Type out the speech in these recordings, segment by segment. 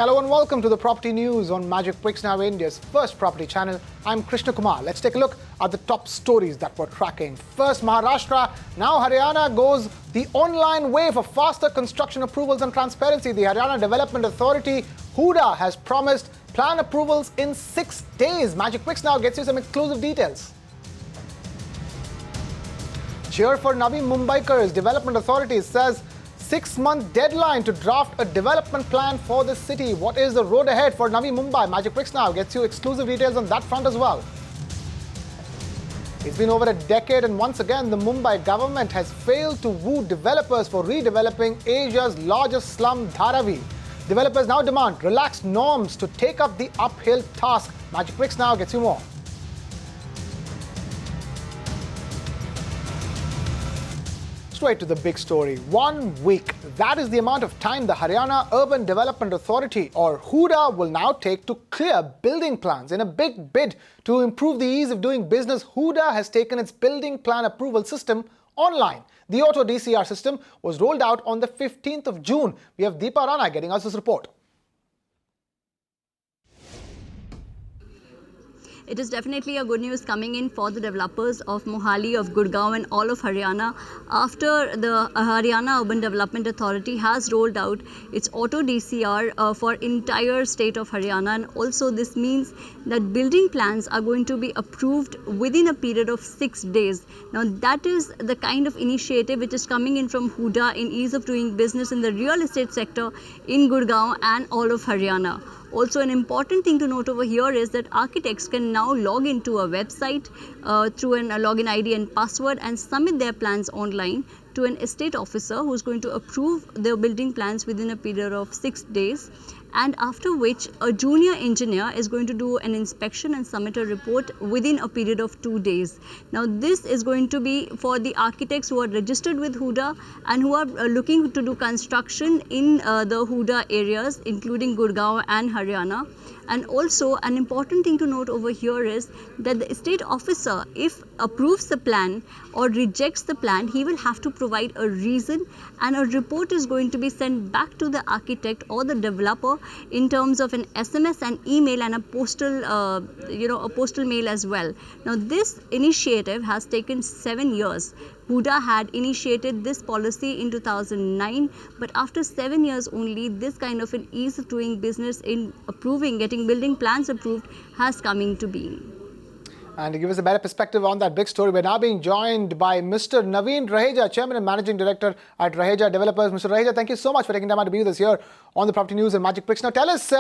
Hello and welcome to the Property News on Magic Bricks, now India's first property channel. I'm Krishna Kumar. Let's take a look at the top stories that we're tracking. First, Maharashtra. Now Haryana goes the online way for faster construction approvals and transparency. The Haryana Development Authority, HUDA, has promised plan approvals in 6 days. Magic Bricks now gets you some exclusive details. Cheer for Navi Mumbaikars. Development Authority says 6-month deadline to draft a development plan for the city. What is the road ahead for Navi Mumbai? Magic Bricks now gets you exclusive details on that front as well. It's been over a decade and once again the Mumbai government has failed to woo developers for redeveloping Asia's largest slum, Dharavi. Developers now demand relaxed norms to take up the uphill task. Magic Bricks now gets you more. Straight to the big story. 1 week. That is the amount of time the Haryana Urban Development Authority, or HUDA, will now take to clear building plans. In a big bid to improve the ease of doing business, HUDA has taken its building plan approval system online. The Auto DCR system was rolled out on the 15th of June. We have Deepa Rana getting us this report. It is definitely a good news coming in for the developers of Mohali, of Gurgaon and all of Haryana after the Haryana Urban Development Authority has rolled out its Auto DCR for entire state of Haryana, and also this means that building plans are going to be approved within a period of 6 days. Now that is the kind of initiative which is coming in from HUDA in ease of doing business in the real estate sector in Gurgaon and all of Haryana. Also, an important thing to note over here is that architects can now log into a website through a login ID and password and submit their plans online to an estate officer who is going to approve their building plans within a period of 6 days, and after which a junior engineer is going to do an inspection and submit a report within a period of 2 days. Now this is going to be for the architects who are registered with HUDA and who are looking to do construction in the HUDA areas including Gurgaon and Haryana. And also an important thing to note over here is that the estate officer, if approves the plan or rejects the plan, he will have to provide a reason, and a report is going to be sent back to the architect or the developer in terms of an SMS and email and a postal, a postal mail as well. Now this initiative has taken 7 years. HUDA had initiated this policy in 2009, but after 7 years only, this kind of an ease of doing business in approving, getting building plans approved has come into being. And to give us a better perspective on that big story, we're now being joined by Mr. Naveen Raheja, Chairman and Managing Director at Raheja Developers. Mr. Raheja, thank you so much for taking time out to be with us here on the Property News and Magic Bricks. Now tell us,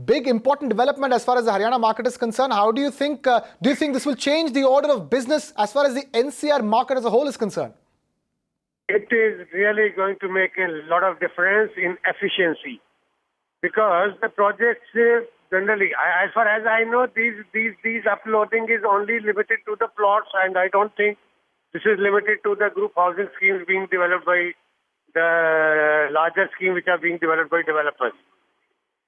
big important development as far as the Haryana market is concerned. How do you think this will change the order of business as far as the NCR market as a whole is concerned? It is really going to make a lot of difference in efficiency, because the projects generally, as far as I know, these uploading is only limited to the plots, and I don't think this is limited to the group housing schemes being developed by the larger scheme which are being developed by developers.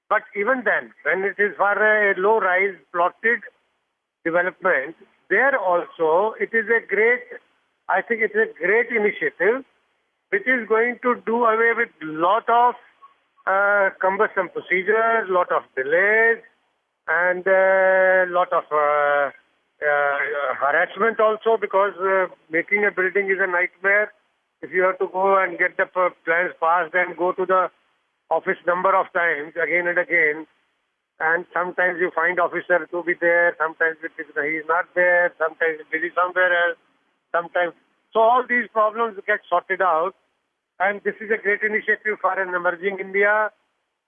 But even then, when it is for a low-rise plotted development, there also it is a great, I think it's a great initiative which is going to do away with lot of cumbersome procedures, lot of delays, and lot of harassment also, because making a building is a nightmare. If you have to go and get the plans passed and go to the office number of times again and again, and sometimes you find officer to be there, sometimes he is not there, sometimes he's busy somewhere else, sometimes. So all these problems get sorted out. And this is a great initiative for an emerging India.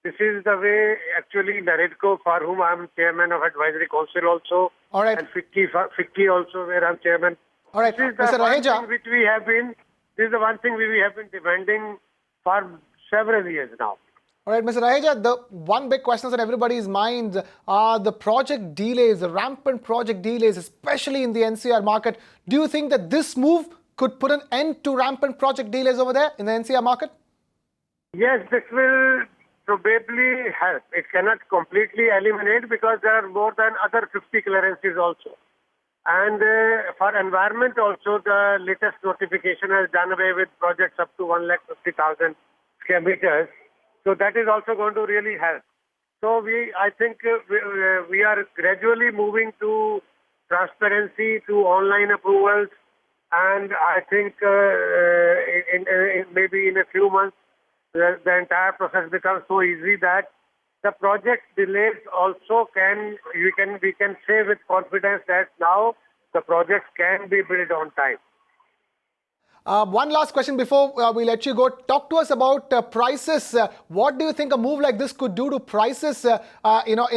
This is the way actually NAREDCO, for whom I am chairman of advisory council also. All right. And FICCI also, where I am chairman. All right, This is the Mr. one Raheja. thing which we have been. This is the one thing we have been demanding for several years now. All right, Mr. Raheja, the one big question on everybody's minds are the project delays, the rampant project delays, especially in the NCR market. Do you think that this move could put an end to rampant project delays over there in the NCR market? Yes, this will probably help. It cannot completely eliminate, because there are more than other 50 clearances also. And for environment also, the latest notification has done away with projects up to 150,000 square meters. So that is also going to really help. So I think we are gradually moving to transparency, to online approvals, and I think maybe in a few months the entire process becomes so easy that the project delays also we can say with confidence that now the projects can be built on time. One last question before we let you go. Talk to us about prices. What do you think a move like this could do to prices in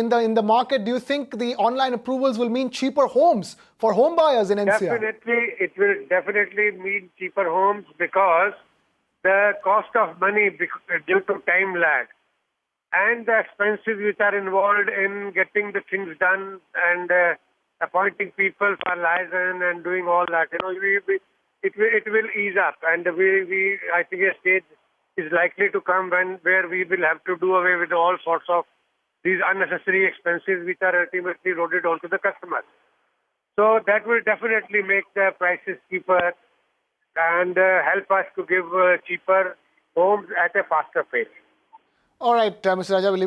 the market? Do you think the online approvals will mean cheaper homes for home buyers in NCR? Definitely, it will definitely mean cheaper homes because the cost of money due to time lag and the expenses which are involved in getting the things done and appointing people for license and doing all that, it will ease up, and I think a stage is likely to come where we will have to do away with all sorts of these unnecessary expenses which are ultimately loaded onto the customers. So that will definitely make the prices cheaper and help us to give cheaper homes at a faster pace. All right, Mr. Raja, we'll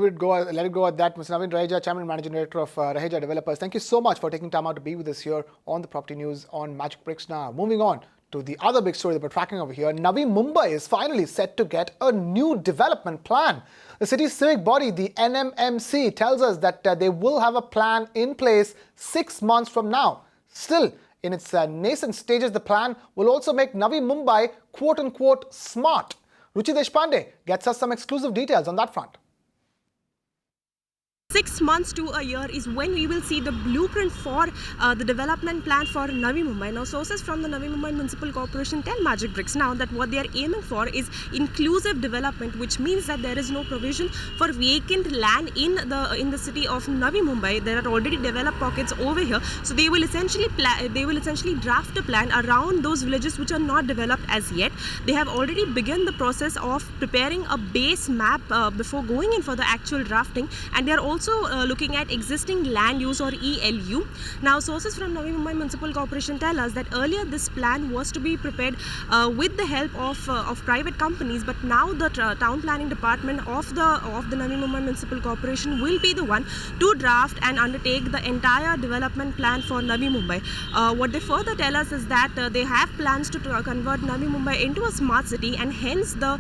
let it go at that. Mr. Navin Raheja, Chairman and Managing Director of Raheja Developers, thank you so much for taking time out to be with us here on the Property News on Magic Bricks. Now, moving on to the other big story that we're tracking over here, Navi Mumbai is finally set to get a new development plan. The city's civic body, the NMMC, tells us that they will have a plan in place 6 months from now. Still, in its nascent stages, the plan will also make Navi Mumbai quote-unquote smart. Ruchi Deshpande gets us some exclusive details on that front. 6 months to a year is when we will see the blueprint for the development plan for Navi Mumbai. Now, sources from the Navi Mumbai Municipal Corporation tell Magic Bricks now that what they are aiming for is inclusive development, which means that there is no provision for vacant land in the city of Navi Mumbai. There are already developed pockets over here, so they will essentially draft a plan around those villages which are not developed as yet. They have already begun the process of preparing a base map before going in for the actual drafting, and they are also looking at existing land use or ELU. Now, sources from Navi Mumbai Municipal Corporation tell us that earlier this plan was to be prepared with the help of private companies, but now the town planning department of the Navi Mumbai Municipal Corporation will be the one to draft and undertake the entire development plan for Navi Mumbai. What they further tell us is that they have plans to convert Navi Mumbai into a smart city, and hence the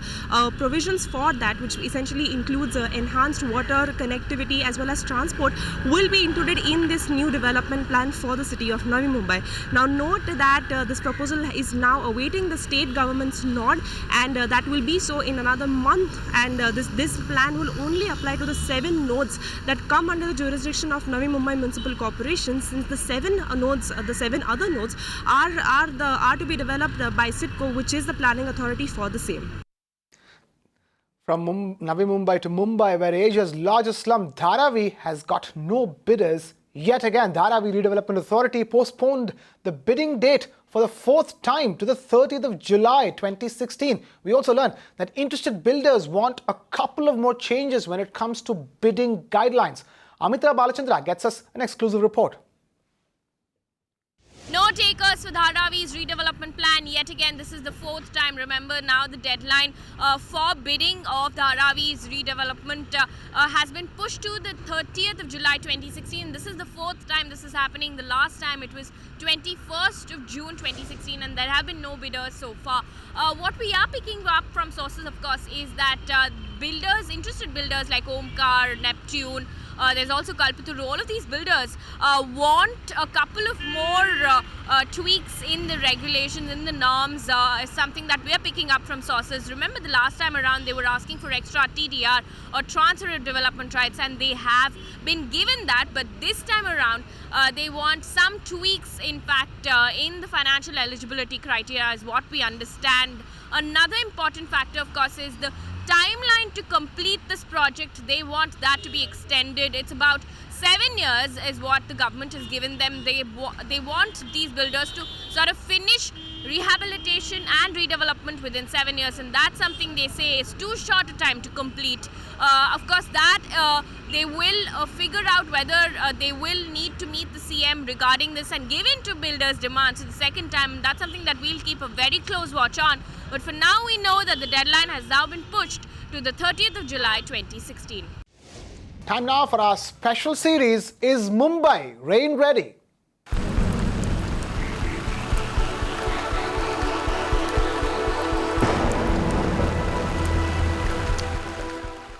provisions for that, which essentially includes enhanced water connectivity as well as transport, will be included in this new development plan for the city of Navi Mumbai. Now, note that this proposal is now awaiting the state government's nod, and that will be so in another month, and this plan will only apply to the 7 nodes that come under the jurisdiction of Navi Mumbai Municipal Corporation, since the 7 other nodes are to be developed by SIDCO, which is the planning authority for the same. From Navi Mumbai to Mumbai, where Asia's largest slum, Dharavi, has got no bidders yet again. Dharavi Redevelopment Authority postponed the bidding date for the 4th time to the 30th of July 2016. We also learned that interested builders want a couple of more changes when it comes to bidding guidelines. Amitra Balachandra gets us an exclusive report. No takers for Dharavi's redevelopment plan. Yet again, this is the 4th time. Remember, now the deadline for bidding of Dharavi's redevelopment has been pushed to the 30th of July 2016. This is the 4th time this is happening. The last time it was 21st of June 2016, and there have been no bidders so far. What we are picking up from sources, of course, is that interested builders like Omkar, Neptune, there's also Kalpaturu, all of these builders want a couple of more tweaks in the regulations, in the norms, is something that we are picking up from sources. Remember, the last time around they were asking for extra TDR or transfer of development rights, and they have been given that, but this time around they want some tweaks, in fact, in the financial eligibility criteria is what we understand. Another important factor, of course, is the timeline to complete this project. They want that to be extended. It's about 7 years is what the government has given them. They want these builders to sort of finish rehabilitation and redevelopment within 7 years, and that's something they say is too short a time to complete. Of course, that they will figure out whether they will need to meet the CM regarding this and give in to builders' demands. So the second time, that's something that we'll keep a very close watch on. But for now, we know that the deadline has now been pushed to the 30th of July 2016. Time now for our special series, Is Mumbai Rain Ready?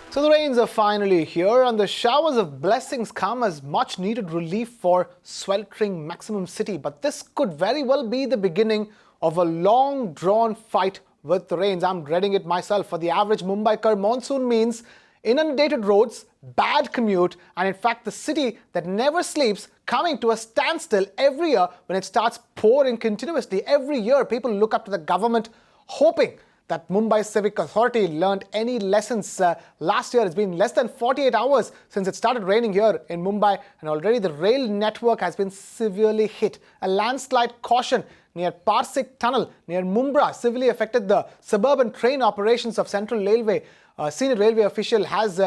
So the rains are finally here and the showers of blessings come as much needed relief for sweltering maximum city. But this could very well be the beginning of a long drawn fight with the rains. I'm dreading it myself. For the average Mumbaiker, monsoon means inundated roads, bad commute, and in fact the city that never sleeps coming to a standstill every year when it starts pouring continuously. Every year people look up to the government hoping that Mumbai Civic Authority learned any lessons. Last year, it's been less than 48 hours since it started raining here in Mumbai, and already the rail network has been severely hit. A landslide caution near Parsik Tunnel near Mumbai severely affected the suburban train operations of Central Railway. A senior railway official has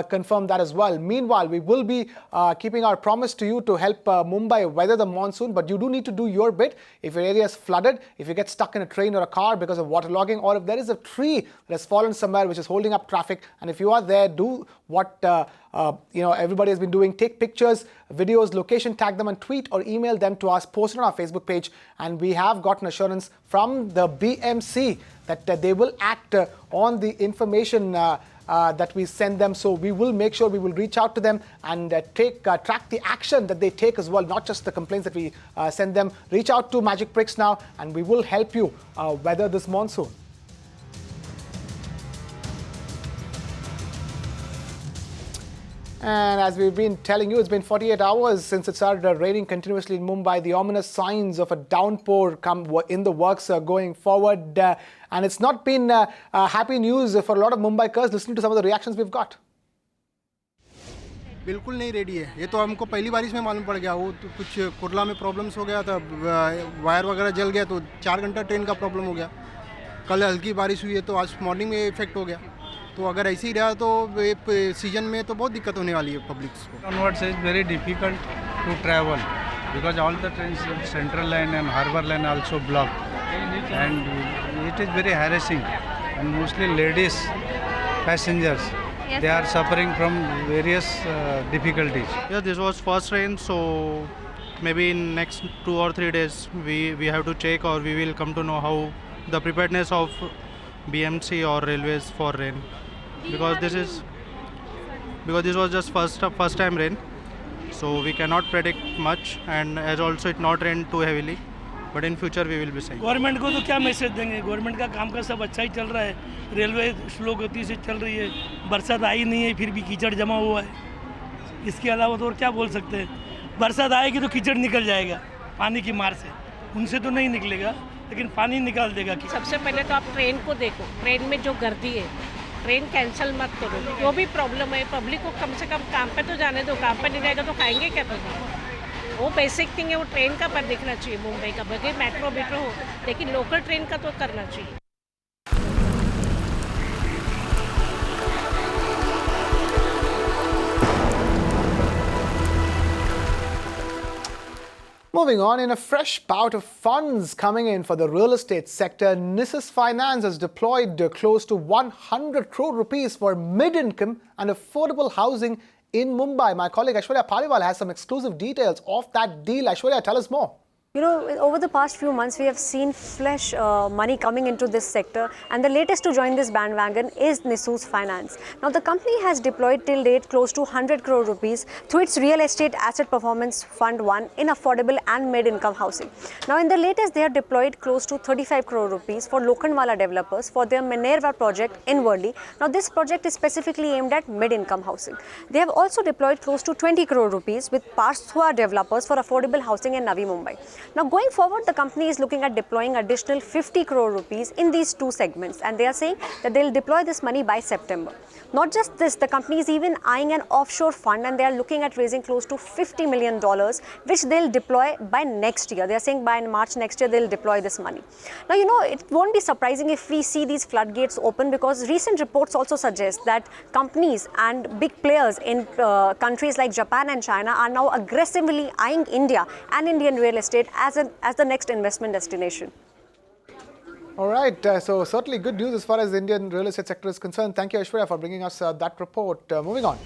confirmed that as well. Meanwhile, we will be keeping our promise to you to help Mumbai weather the monsoon, but you do need to do your bit. If your area is flooded, if you get stuck in a train or a car because of waterlogging, or if there is a tree that has fallen somewhere which is holding up traffic, and if you are there, do what everybody has been doing. Take pictures, videos, location, tag them and tweet or email them to us, post it on our Facebook page, and we have gotten assurance from the BMC that they will act on the information that we send them. So we will make sure we will reach out to them and track the action that they take as well, not just the complaints that we send them. Reach out to Magic Bricks now and we will help you weather this monsoon. And as we've been telling you, it's been 48 hours since it started raining continuously in Mumbai. The ominous signs of a downpour in the works going forward. And it's not been happy news for a lot of Mumbaikers. Listen to some of the reactions we've got. बिल्कुल नहीं ready है. ये तो हमको पहली बारिश में मालूम पड़ गया. वो तो कुछ कुरला में प्रॉब्लम्स हो गया था, वायर वगैरह जल गया तो 4 घंटा ट्रेन का प्रॉब्लम हो गया. कल हल्की बारिश हुई है तो आज मॉर्निंग में इफेक्ट हो गया. तो अगर ऐसे ही रहा तो सीजन में तो बहुत दिक्कत होने वाली है पब्लिक्स को. Onwards is very difficult to travel because all the trains central line and harbour line also blocked, and it is very harassing, and mostly ladies passengers, they are suffering from various difficulties. Yeah, this was first rain, so maybe in next 2 or 3 days we have to check, or we will come to know how the preparedness of BMC or railways for rain, because this was just first time rain, so we cannot predict much, and as also it not rain too heavily, but in future we will be saying. Government को तो क्या message देंगे. Government का काम का सब अच्छा ही चल रहा है. रेलवे स्लो गति से चल रही है. बरसात आई नहीं है फिर भी कीचड़ जमा हुआ है. इसके अलावा तो और क्या बोल सकते हैं. बरसात आएगी तो कीचड़ निकल जाएगा पानी की मार से. उनसे तो नहीं निकलेगा लेकिन पानी निकाल देगा. सबसे पहले तो आप ट्रेन को देखो. ट्रेन में जो गर्दी है, ट्रेन कैंसिल मत करो. जो भी प्रॉब्लम है, पब्लिक को कम से कम काम पे तो जाने दो. काम पे नहीं जाएगा तो खाएंगे क्या पब्लिक. वो बेसिक थिंग है, वो ट्रेन का पर देखना चाहिए. मुंबई का बगैर मेट्रो हो, लेकिन लोकल ट्रेन का तो करना चाहिए. Moving on, in a fresh bout of funds coming in for the real estate sector, Nissus Finance has deployed close to 100 crore rupees for mid-income and affordable housing in Mumbai. My colleague Aishwarya Paliwal has some exclusive details of that deal. Aishwarya, tell us more. You know, over the past few months, we have seen fresh money coming into this sector, and the latest to join this bandwagon is Nissus Finance. Now, the company has deployed till date close to 100 crore rupees through its Real Estate Asset Performance Fund 1 in affordable and mid-income housing. Now, in the latest, they have deployed close to 35 crore rupees for Lokhandwala developers for their Minerva project in Worli. Now, this project is specifically aimed at mid-income housing. They have also deployed close to 20 crore rupees with Parsthwa developers for affordable housing in Navi, Mumbai. Now, going forward, the company is looking at deploying additional 50 crore rupees in these two segments, and they are saying that they will deploy this money by September. Not just this, the company is even eyeing an offshore fund, and they are looking at raising close to $50 million, which they'll deploy by next year. They are saying by March next year, they'll deploy this money. Now, you know, it won't be surprising if we see these floodgates open, because recent reports also suggest that companies and big players in countries like Japan and China are now aggressively eyeing India and Indian real estate as the next investment destination. All right, so certainly good news as far as the Indian real estate sector is concerned. Thank you, Aishwarya, for bringing us that report. Moving on.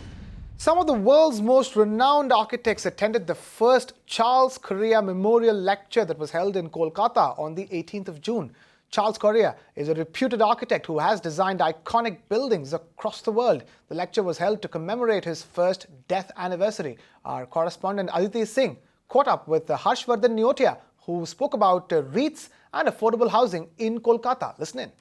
Some of the world's most renowned architects attended the first Charles Correa Memorial Lecture that was held in Kolkata on the 18th of June. Charles Correa is a reputed architect who has designed iconic buildings across the world. The lecture was held to commemorate his first death anniversary. Our correspondent Aditi Singh caught up with Harshvardhan Neotia, who spoke about REITs and affordable housing in Kolkata. Listen in.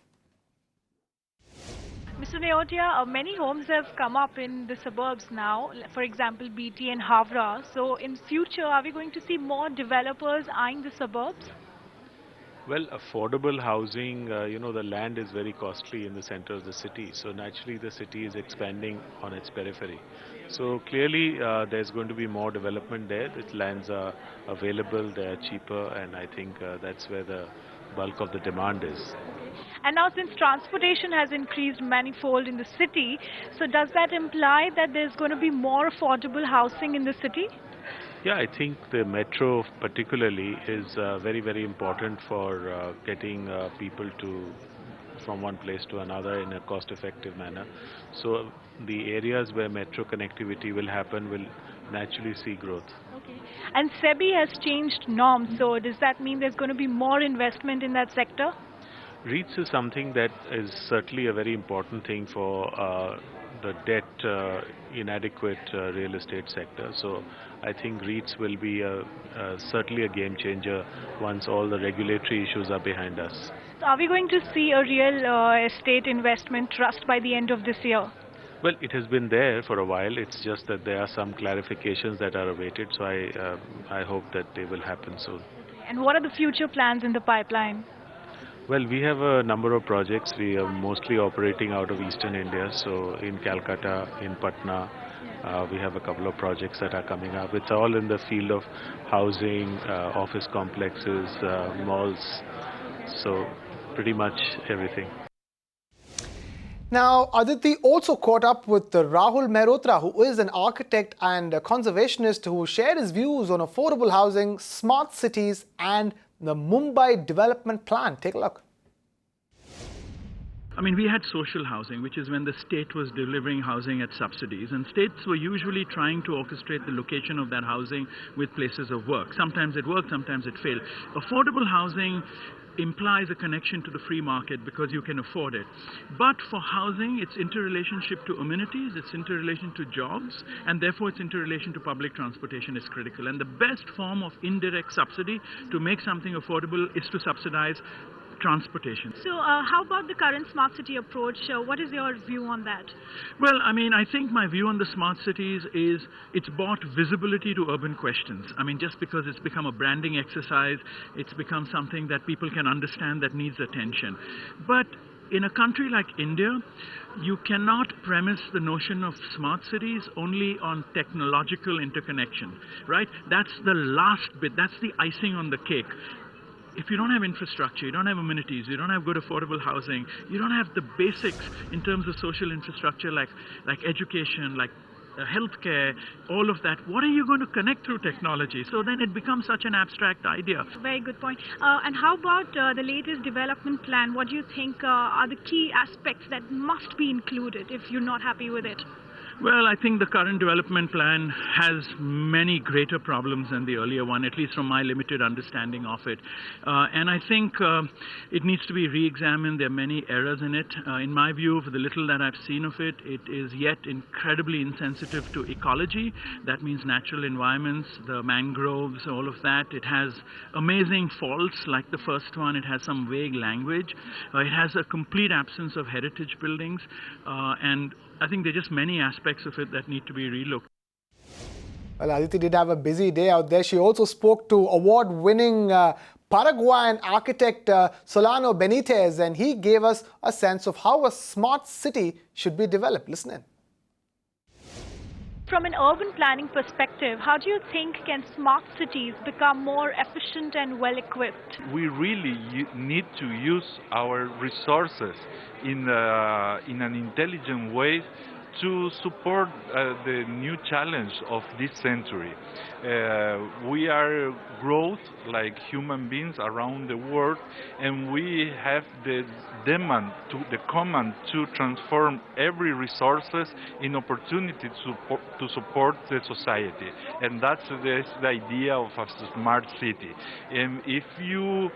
Mr. Neotia, many homes have come up in the suburbs now, for example, BT and Havra. So in future, are we going to see more developers eyeing the suburbs? Well, affordable housing, the land is very costly in the center of the city. So naturally, the city is expanding on its periphery. So clearly, there's going to be more development there. The lands are available, they are cheaper, and I think that's where the bulk of the demand is. And now since transportation has increased manifold in the city, so does that imply that there's going to be more affordable housing in the city? Yeah, I think the metro particularly is very, very important for getting people from one place to another in a cost-effective manner. So the areas where metro connectivity will happen will naturally see growth. Okay. And SEBI has changed norms, so does that mean there's going to be more investment in that sector? REITs is something that is certainly a very important thing for the debt inadequate real estate sector. So I think REITs will be certainly a game changer once all the regulatory issues are behind us. So are we going to see a real estate investment trust by the end of this year? Well, it has been there for a while. It's just that there are some clarifications that are awaited. So I hope that they will happen soon. And what are the future plans in the pipeline? Well, we have a number of projects. We are mostly operating out of Eastern India. So in Calcutta, in Patna, we have a couple of projects that are coming up. It's all in the field of housing, office complexes, malls. So pretty much everything. Now, Aditi also caught up with Rahul Mehrotra, who is an architect and a conservationist who shared his views on affordable housing, smart cities and the Mumbai development plan. Take a look. I mean, we had social housing, which is when the state was delivering housing at subsidies, and states were usually trying to orchestrate the location of that housing with places of work. Sometimes it worked, sometimes it failed. Affordable housing implies a connection to the free market because you can afford it. But for housing, it's interrelationship to amenities, it's interrelation to jobs, and therefore its interrelation to public transportation is critical. And the best form of indirect subsidy to make something affordable is to subsidize transportation. So how about the current smart city approach? What is your view on that? Well, I mean, I think my view on the smart cities is it's brought visibility to urban questions. I mean, just because it's become a branding exercise, it's become something that people can understand that needs attention. But in a country like India, you cannot premise the notion of smart cities only on technological interconnection, right? That's the last bit, that's the icing on the cake. If you don't have infrastructure, you don't have amenities, you don't have good affordable housing, you don't have the basics in terms of social infrastructure like education, like healthcare, all of that, what are you going to connect through technology? So then it becomes such an abstract idea. Very good point. And how about the latest development plan? What do you think are the key aspects that must be included if you're not happy with it? Well, I think the current development plan has many greater problems than the earlier one, at least from my limited understanding of it. And I think it needs to be re-examined. There are many errors in it. In my view, for the little that I've seen of it, it is yet incredibly insensitive to ecology. That means natural environments, the mangroves, all of that. It has amazing faults, like the first one. It has some vague language. It has a complete absence of heritage buildings. And I think there are just many aspects of it that need to be relooked. Well, Aditi did have a busy day out there. She also spoke to award-winning Paraguayan architect Solano Benitez, and he gave us a sense of how a smart city should be developed. Listen in. From an urban planning perspective, how do you think can smart cities become more efficient and well-equipped? We really need to use our resources in an intelligent way to support the new challenge of this century. We are growth like human beings around the world, and we have the demand, the command to transform every resources in opportunity to support the society, and that's the idea of a smart city. And if you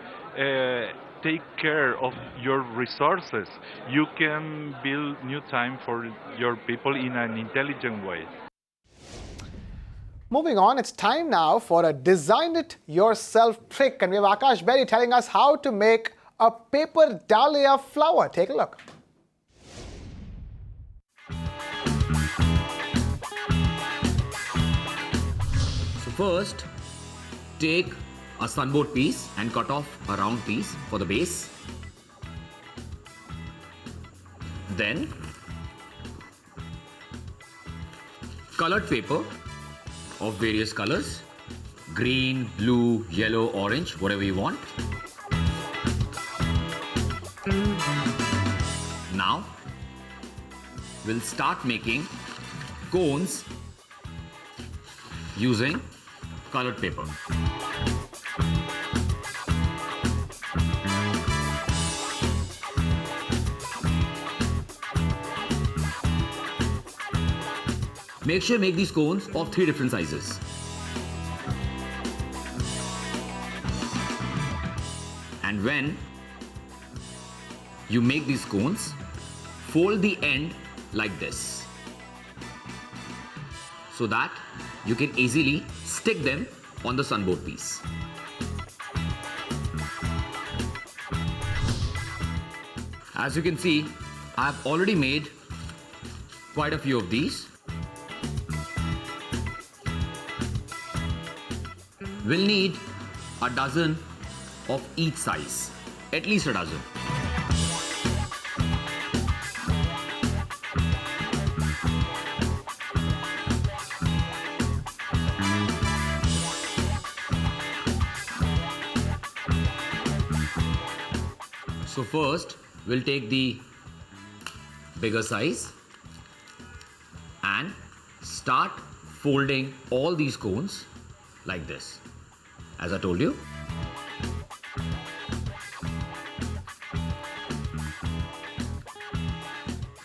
take care of your resources, you can build new time for your people in an intelligent way. Moving on, it's time now for a design it yourself trick, and we have Akash Berry telling us how to make a paper dahlia flower. Take a look. So first, take a sunboard piece and cut off a round piece for the base. Then colored paper of various colors, green, blue, yellow, orange, whatever you want. Now we'll start making cones using colored paper. Make sure you make these cones of 3 different sizes. And when you make these cones, fold the end like this, so that you can easily stick them on the sunboard piece. As you can see, I have already made quite a few of these. We'll need a dozen of each size, at least a dozen. So first, we'll take the bigger size and start folding all these cones like this, as I told you.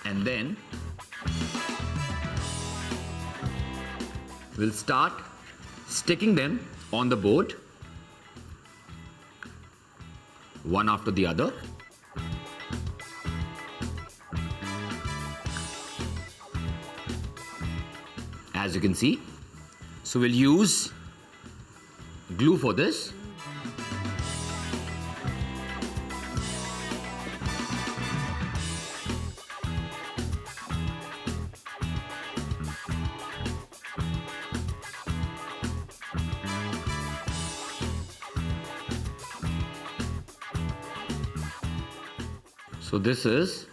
And then we'll start sticking them on the board, one after the other. As you can see, so we'll use glue for this. So this is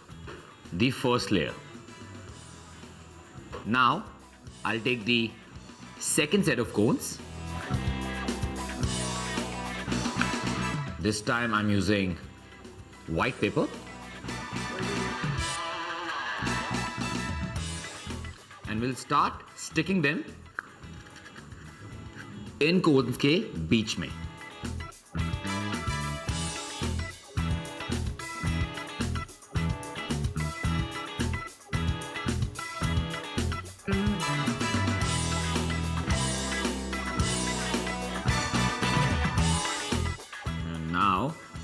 the first layer. Now I'll take the second set of cones. This time I'm using white paper. And we'll start sticking them in cones के बीच में.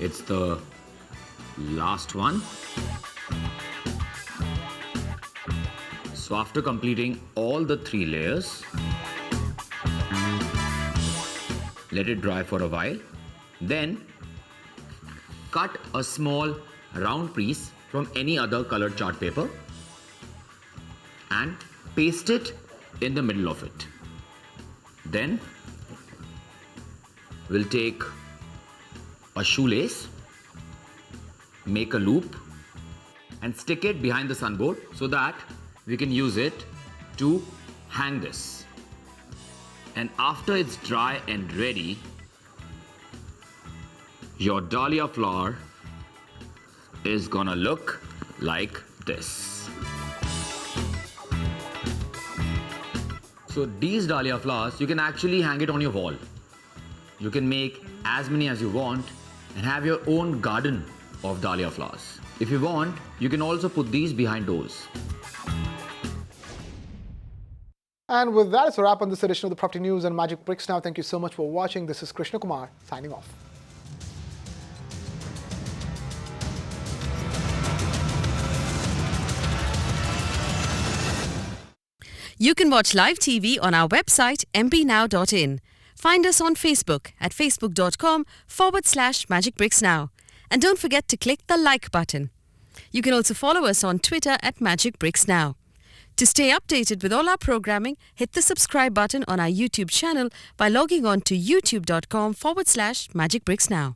It's the last one. So after completing all the 3 layers, let it dry for a while. Then cut a small round piece from any other colored chart paper and paste it in the middle of it. Then we'll take a shoelace, make a loop and stick it behind the sunboard so that we can use it to hang this. And after it's dry and ready, your dahlia flower is gonna look like this. So these dahlia flowers, you can actually hang it on your wall. You can make as many as you want and have your own garden of dahlia flowers. If you want, you can also put these behind doors. And with that, it's a wrap on this edition of the Property News and Magic Bricks Now. Thank you so much for watching. This is Krishna Kumar signing off. You can watch live TV on our website mbnow.in. Find us on Facebook at facebook.com/magicbricksnow. And don't forget to click the like button. You can also follow us on Twitter at Magic Bricks Now. To stay updated with all our programming, hit the subscribe button on our YouTube channel by logging on to youtube.com/magicbricksnow.